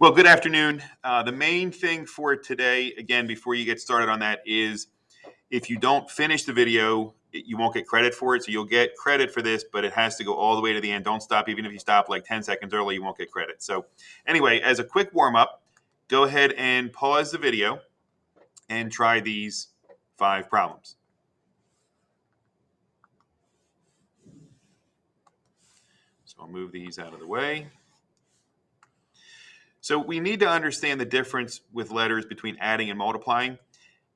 Well, good afternoon. The main thing for today, again, before you get started on that, is if you don't finish the video, you won't get credit for it. So you'll get credit for this, but it has to go all the way to the end. Don't stop. Even if you stop like 10 seconds early, you won't get credit. So anyway, as a quick warm up, go ahead and pause the video and try these 5 problems. So I'll move these out of the way. So we need to understand the difference with letters between adding and multiplying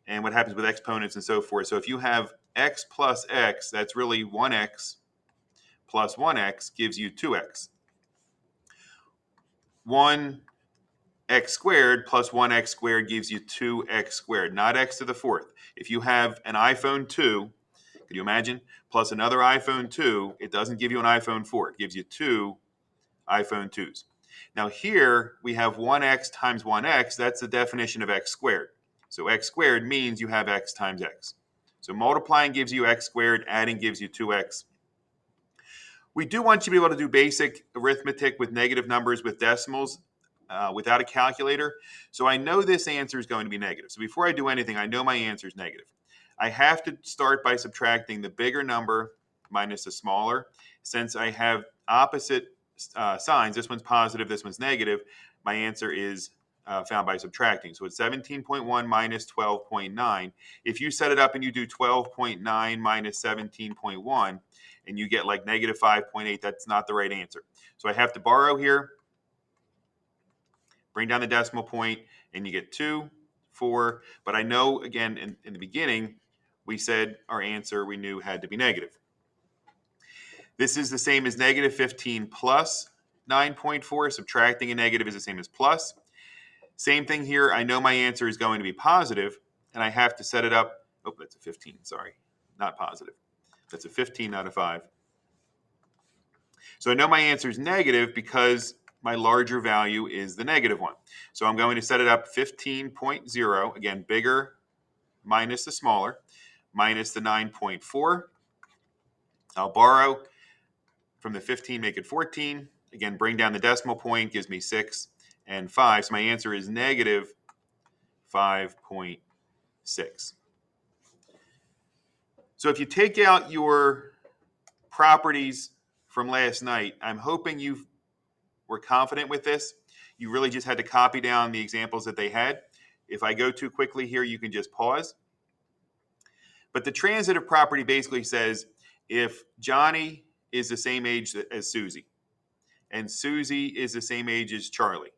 and what happens with exponents and so forth. So if you have x plus x, that's really 1x plus 1x gives you 2x. 1x squared plus 1x squared gives you 2x squared, not x to the fourth. If you have an iPhone 2, could you imagine, plus another iPhone 2, it doesn't give you an iPhone 4. It gives you 2 iPhone 2s. Now here we have 1x times 1x. That's the definition of x squared. So x squared means you have x times x. So multiplying gives you x squared, adding gives you 2x. We do want you to be able to do basic arithmetic with negative numbers with decimals without a calculator. So I know this answer is going to be negative. So before I do anything, I know my answer is negative. I have to start by subtracting the bigger number minus the smaller. Since I have opposite signs, this one's positive, this one's negative, my answer is found by subtracting. So it's 17.1 minus 12.9. If you set it up and you do 12.9 minus 17.1 and you get like negative 5.8, that's not the right answer. So I have to borrow here, bring down the decimal point, and you get 2, 4. But I know, again, in the beginning, we said our answer we knew had to be negative. This is the same as negative 15 plus 9.4. Subtracting a negative is the same as plus. Same thing here. I know my answer is going to be positive, and I have to set it up. Oh, that's a 15. Sorry, not positive. That's a 15 out of 5. So I know my answer is negative because my larger value is the negative one. So I'm going to set it up 15.0. Again, bigger minus the smaller, minus the 9.4. I'll borrow from the 15, make it 14. Again, bring down the decimal point, gives me 6 and 5. So my answer is negative 5.6. So if you take out your properties from last night, I'm hoping you were confident with this. You really just had to copy down the examples that they had. If I go too quickly here, you can just pause. But the transitive property basically says if Johnny is the same age as Susie, and Susie is the same age as Charlie,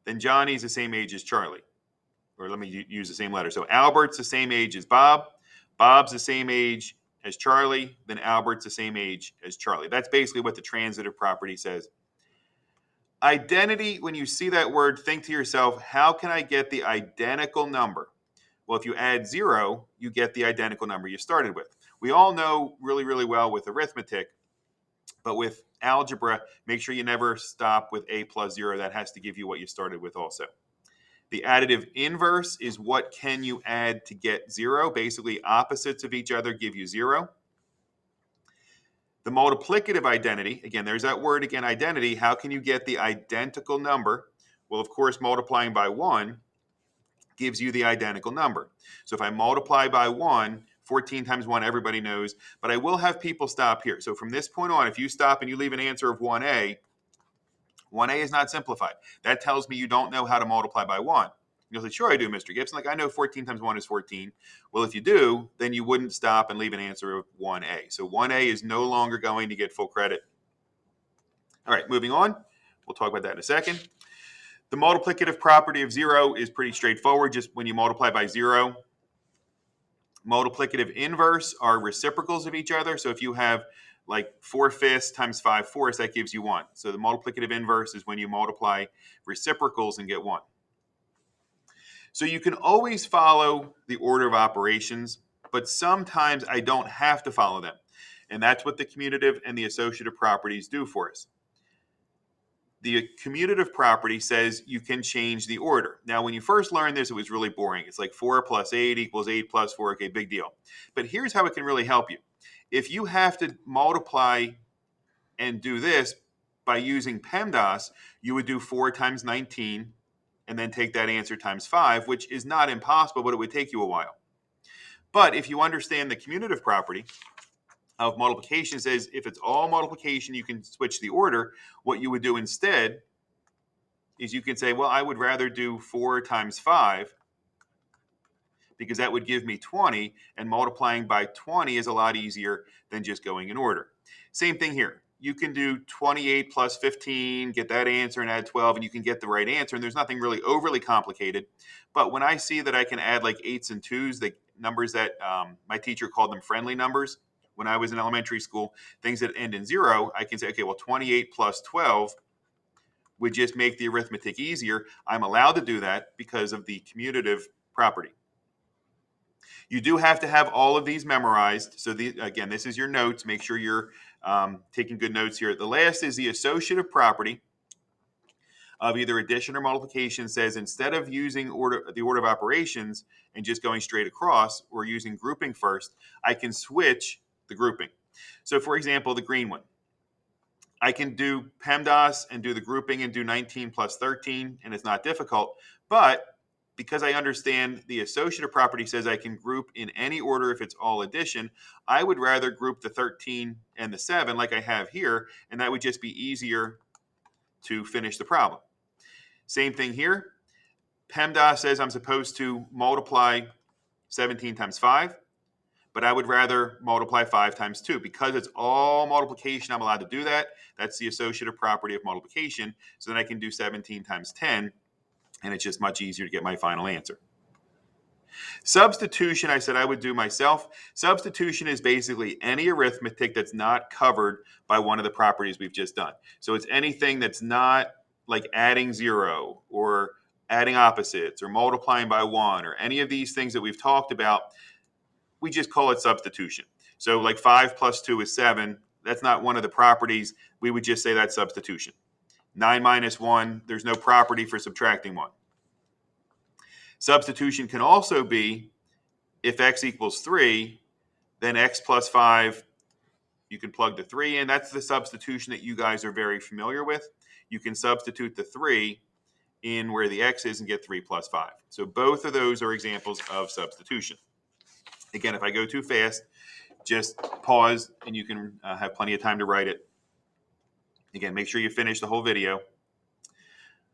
then Johnny's the same age as Charlie. Or let me use the same letter. So Albert's the same age as Bob. Bob's the same age as Charlie. Then Albert's the same age as Charlie. That's basically what the transitive property says. Identity, when you see that word, think to yourself, how can I get the identical number? Well, if you add 0, you get the identical number you started with. We all know really, really well with arithmetic, but with algebra, make sure you never stop with a plus 0. That has to give you what you started with also. The additive inverse is what can you add to get 0. Basically, opposites of each other give you 0. The multiplicative identity, again, there's that word again, identity. How can you get the identical number? Well, of course, multiplying by 1 gives you the identical number. So if I multiply by 1, 14 times 1, everybody knows, but I will have people stop here. So from this point on, if you stop and you leave an answer of 1a, 1a is not simplified. That tells me you don't know how to multiply by 1. You'll say, sure I do, Mr. Gibson. Like, I know 14 times 1 is 14. Well, if you do, then you wouldn't stop and leave an answer of 1a. So 1a is no longer going to get full credit. All right, moving on. We'll talk about that in a second. The multiplicative property of 0 is pretty straightforward. Just when you multiply by 0, multiplicative inverse are reciprocals of each other. So if you have like 4/5 times 5/4, that gives you 1. So the multiplicative inverse is when you multiply reciprocals and get 1. So you can always follow the order of operations, but sometimes I don't have to follow them. And that's what the commutative and the associative properties do for us. The commutative property says you can change the order. Now, when you first learned this, it was really boring. It's like 4 plus 8 equals 8 plus 4. Okay, big deal. But here's how it can really help you. If you have to multiply and do this, by using PEMDAS, you would do 4 times 19 and then take that answer times 5, which is not impossible, but it would take you a while. But if you understand the commutative property of multiplication, says if it's all multiplication, you can switch the order. What you would do instead is you can say, well, I would rather do 4 times 5 because that would give me 20, and multiplying by 20 is a lot easier than just going in order. Same thing here. You can do 28 plus 15, get that answer and add 12, and you can get the right answer, and there's nothing really overly complicated. But when I see that I can add like 8s and 2s, the numbers that my teacher called them friendly numbers when I was in elementary school, things that end in 0, I can say, okay, well, 28 plus 12 would just make the arithmetic easier. I'm allowed to do that because of the commutative property. You do have to have all of these memorized. So again, this is your notes. Make sure you're taking good notes here. The last is the associative property of either addition or multiplication. Says instead of using the order of operations and just going straight across, or using grouping first, I can switch the grouping. So for example, the green one, I can do PEMDAS and do the grouping and do 19 plus 13, and it's not difficult. But because I understand the associative property says I can group in any order if it's all addition, I would rather group the 13 and the 7 like I have here, and that would just be easier to finish the problem. Same thing here. PEMDAS says I'm supposed to multiply 17 times 5, but I would rather multiply 5 times 2. Because it's all multiplication, I'm allowed to do that. That's the associative property of multiplication. So then I can do 17 times 10, and it's just much easier to get my final answer. Substitution, I said I would do myself. Substitution is basically any arithmetic that's not covered by one of the properties we've just done. So it's anything that's not like adding 0 or adding opposites or multiplying by 1 or any of these things that we've talked about. We just call it substitution. So like 5 plus 2 is 7. That's not one of the properties. We would just say that's substitution. 9 minus 1, there's no property for subtracting 1. Substitution can also be if x equals 3, then x plus 5, you can plug the 3 in. That's the substitution that you guys are very familiar with. You can substitute the 3 in where the x is and get 3 plus 5. So both of those are examples of substitution. Again, if I go too fast, just pause and you can have plenty of time to write it. Again, make sure you finish the whole video.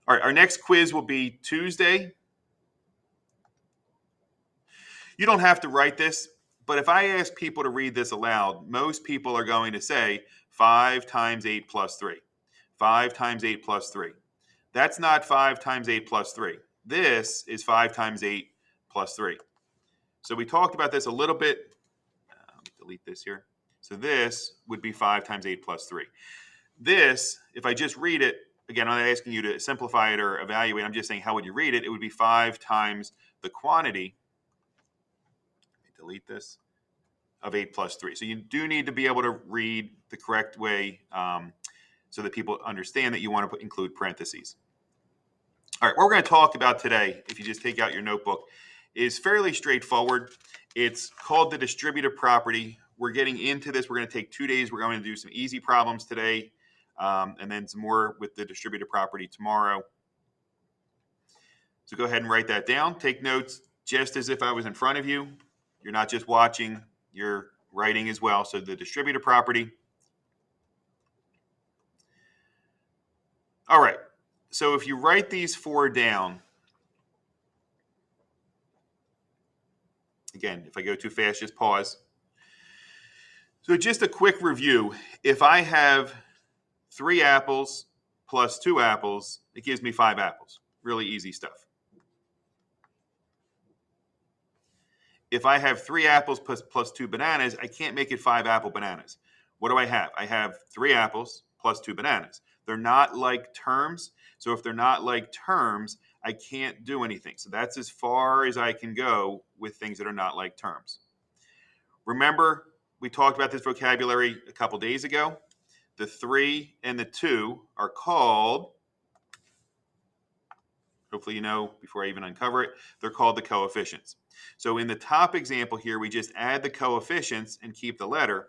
All right, our next quiz will be Tuesday. You don't have to write this, but if I ask people to read this aloud, most people are going to say 5 times 8 plus 3. 5 times 8 plus 3. That's not 5 times 8 plus 3. This is 5 times 8 plus 3. So we talked about this a little bit. Let me delete this here. So this would be 5 times 8 plus 3. This, if I just read it, again, I'm not asking you to simplify it or evaluate. I'm just saying how would you read it? It would be 5 times the quantity. Let me delete this. Of 8 plus 3. So you do need to be able to read the correct way so that people understand that you want to include parentheses. All right, what we're going to talk about today, if you just take out your notebook, is fairly straightforward. It's called the distributive property. We're getting into this. We're going to take 2 days. We're going to do some easy problems today, and then some more with the distributive property tomorrow. So go ahead and write that down. Take notes just as if I was in front of you. You're not just watching, you're writing as well. So the distributive property. All right. So if you write these 4 down, again, if I go too fast, just pause. So just a quick review. If I have 3 apples plus 2 apples, it gives me 5 apples. Really easy stuff. If I have 3 apples plus 2 bananas, I can't make it 5 apple bananas. What do I have? I have 3 apples plus 2 bananas. They're not like terms. So if they're not like terms, I can't do anything. So that's as far as I can go with things that are not like terms. Remember, we talked about this vocabulary a couple days ago. The 3 and the 2 are called, hopefully you know before I even uncover it, they're called the coefficients. So in the top example here, we just add the coefficients and keep the letter.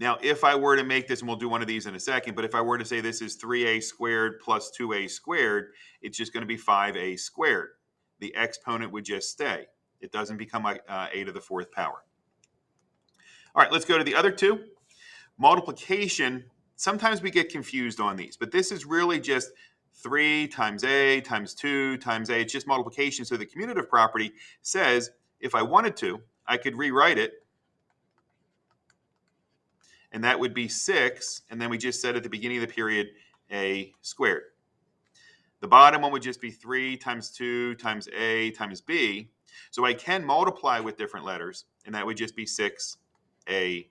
Now, if I were to make this, and we'll do one of these in a second, but if I were to say this is 3a squared plus 2a squared, it's just going to be 5a squared. The exponent would just stay. It doesn't become a to the fourth power. All right, let's go to the other two. Multiplication, sometimes we get confused on these, but this is really just 3 times a times 2 times a. It's just multiplication. So the commutative property says if I wanted to, I could rewrite it, and that would be 6, and then we just said at the beginning of the period a squared. The bottom one would just be 3 times 2 times a times b. So I can multiply with different letters, and that would just be 6ab.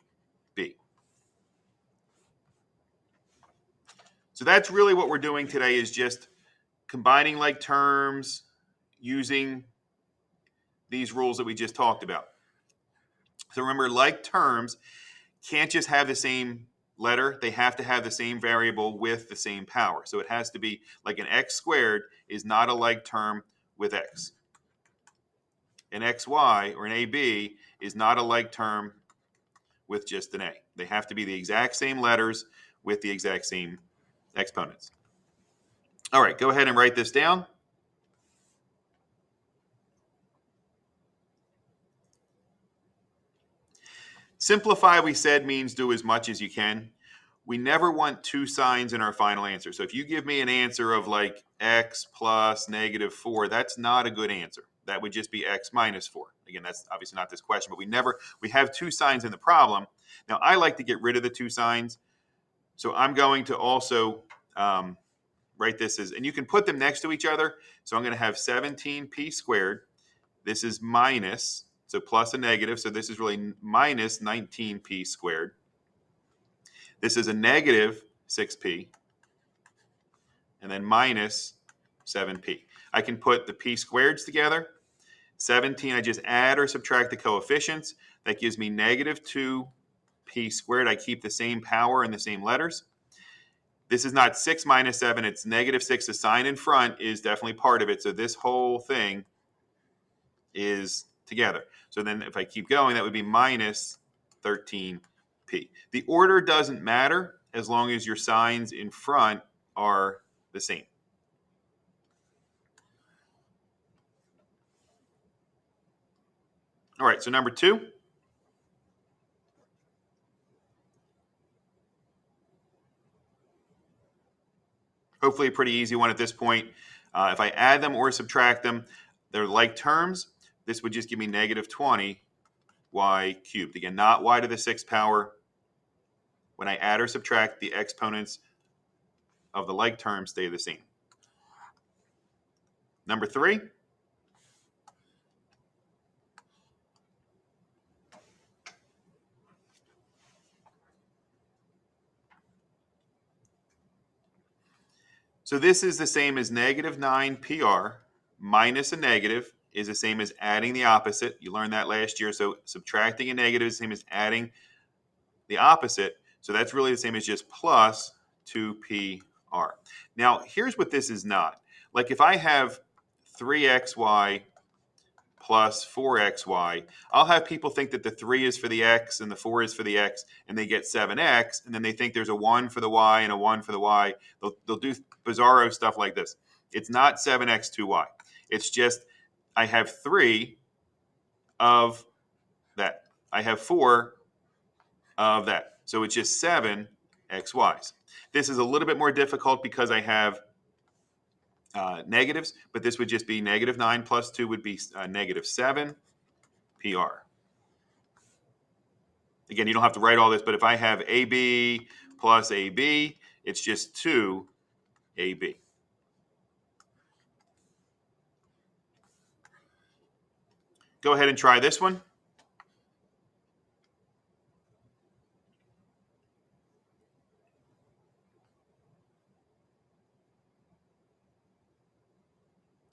So that's really what we're doing today, is just combining like terms using these rules that we just talked about. So remember, like terms can't just have the same letter. They have to have the same variable with the same power. So it has to be like an x squared is not a like term with x. An xy or an ab is not a like term with just an a. They have to be the exact same letters with the exact same exponents. All right, go ahead and write this down. Simplify, we said, means do as much as you can. We never want two signs in our final answer. So if you give me an answer of like x plus -4, that's not a good answer. That would just be x minus 4. Again, that's obviously not this question, but we have two signs in the problem. Now, I like to get rid of the two signs. So I'm going to also write this as, and you can put them next to each other. So I'm going to have 17p squared. This is minus, so plus a negative. So this is really minus 19p squared. This is a negative 6p, and then minus 7p. I can put the p squareds together. 17, I just add or subtract the coefficients. That gives me negative 2p squared. I keep the same power and the same letters. This is not 6 minus 7. It's negative 6. The sign in front is definitely part of it. So this whole thing is together. So then if I keep going, that would be minus 13p. The order doesn't matter as long as your signs in front are the same. All right, so number 2. Hopefully a pretty easy one at this point. If I add them or subtract them, they're like terms. This would just give me negative 20y cubed. Again, not y to the 6th power. When I add or subtract, the exponents of the like terms stay the same. Number 3. So this is the same as negative 9pr minus a negative is the same as adding the opposite. You learned that last year. So subtracting a negative is the same as adding the opposite. So that's really the same as just plus 2pr. Now, here's what this is not. Like if I have 3xy plus 4xy, I'll have people think that the 3 is for the x and the 4 is for the x, and they get 7x, and then they think there's a 1 for the y and a 1 for the y. They'll do bizarro stuff like this. It's not 7x2y. It's just I have 3 of that. I have 4 of that. So it's just 7 xy's. This is a little bit more difficult because I have negatives, but this would just be negative 9 plus 2 would be negative 7 PR. Again, you don't have to write all this, but if I have AB plus AB, it's just 2AB. Go ahead and try this one.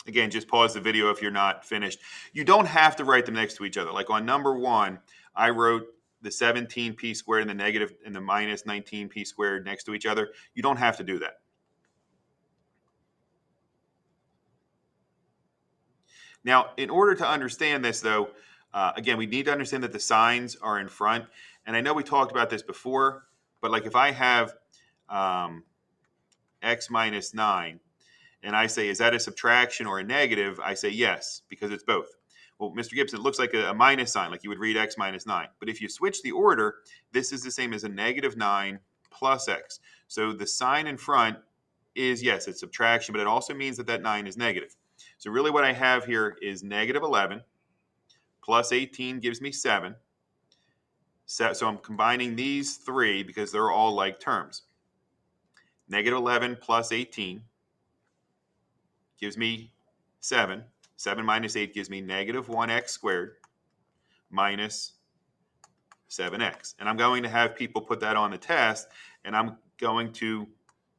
Again, just pause the video if you're not finished. You don't have to write them next to each other. Like on number 1, I wrote the 17p squared and the negative and the minus 19p squared next to each other. You don't have to do that. Now, in order to understand this, though, Again, we need to understand that the signs are in front. And I know we talked about this before, but like if I have x minus 9, and I say, is that a subtraction or a negative? I say yes, because it's both. Well, Mr. Gibson, it looks like a minus sign, like you would read x minus 9. But if you switch the order, this is the same as a negative 9 plus x. So the sign in front is, yes, it's subtraction, but it also means that that 9 is negative. So really what I have here is negative 11 plus 18 gives me 7. So I'm combining these three because they're all like terms. Negative 11 plus 18 gives me 7. 7 minus 8 gives me negative 1x squared minus 7x. And I'm going to have people put that on the test, and I'm going to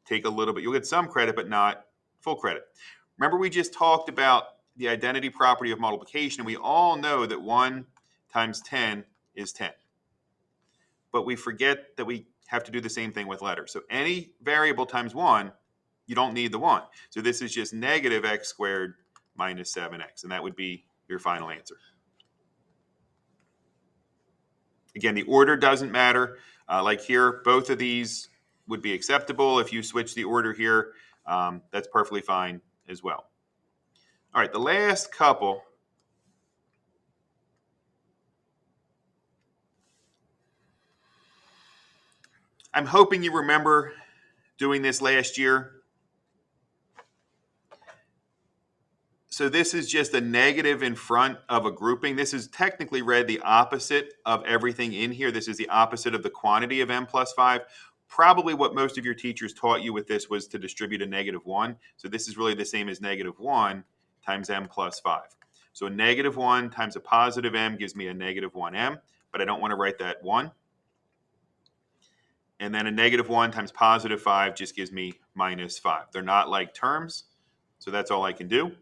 take a little bit. You'll get some credit, but not full credit. Remember, we just talked about the identity property of multiplication, and we all know that 1 times 10 is 10. But we forget that we have to do the same thing with letters. So any variable times 1, you don't need the 1. So this is just negative x squared minus 7x, and that would be your final answer. Again, the order doesn't matter. Like here, both of these would be acceptable. If you switch the order here, that's perfectly fine as well. All right, the last couple. I'm hoping you remember doing this last year. So this is just a negative in front of a grouping. This is technically read the opposite of everything in here. This is the opposite of the quantity of m plus 5. Probably what most of your teachers taught you with this was to distribute a negative 1. So this is really the same as negative 1 times m plus 5. So a negative 1 times a positive m gives me a negative 1m, but I don't want to write that 1. And then a negative 1 times positive 5 just gives me minus 5. They're not like terms, so that's all I can do.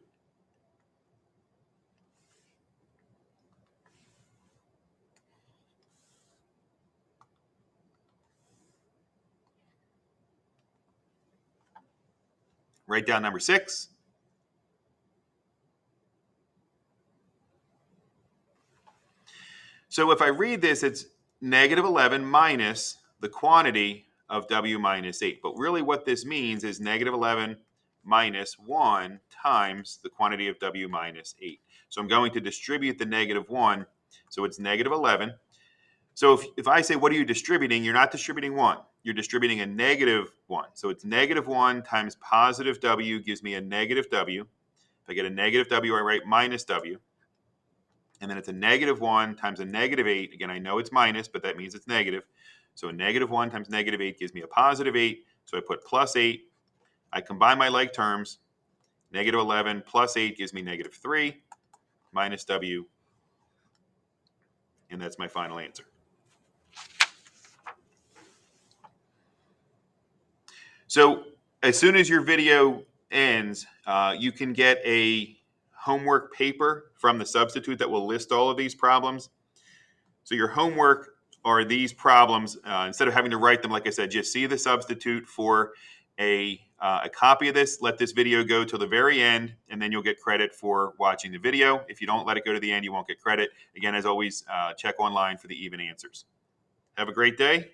Write down number 6. So if I read this, it's negative 11 minus the quantity of w minus 8. But really what this means is negative 11 minus 1 times the quantity of w minus 8. So I'm going to distribute the negative 1. So it's negative 11. So if I say, what are you distributing? You're not distributing 1. You're distributing a negative 1. So it's negative 1 times positive w gives me a negative w. If I get a negative w, I write minus w. And then it's a negative 1 times a negative 8. Again, I know it's minus, but that means it's negative. So a negative 1 times negative 8 gives me a positive 8. So I put plus 8. I combine my like terms. Negative 11 plus 8 gives me negative 3 minus w. And that's my final answer. So as soon as your video ends, you can get a homework paper from the substitute that will list all of these problems. So your homework are these problems. Instead of having to write them, like I said, just see the substitute for a copy of this. Let this video go till the very end, and then you'll get credit for watching the video. If you don't let it go to the end, you won't get credit. Again, as always, check online for the even answers. Have a great day.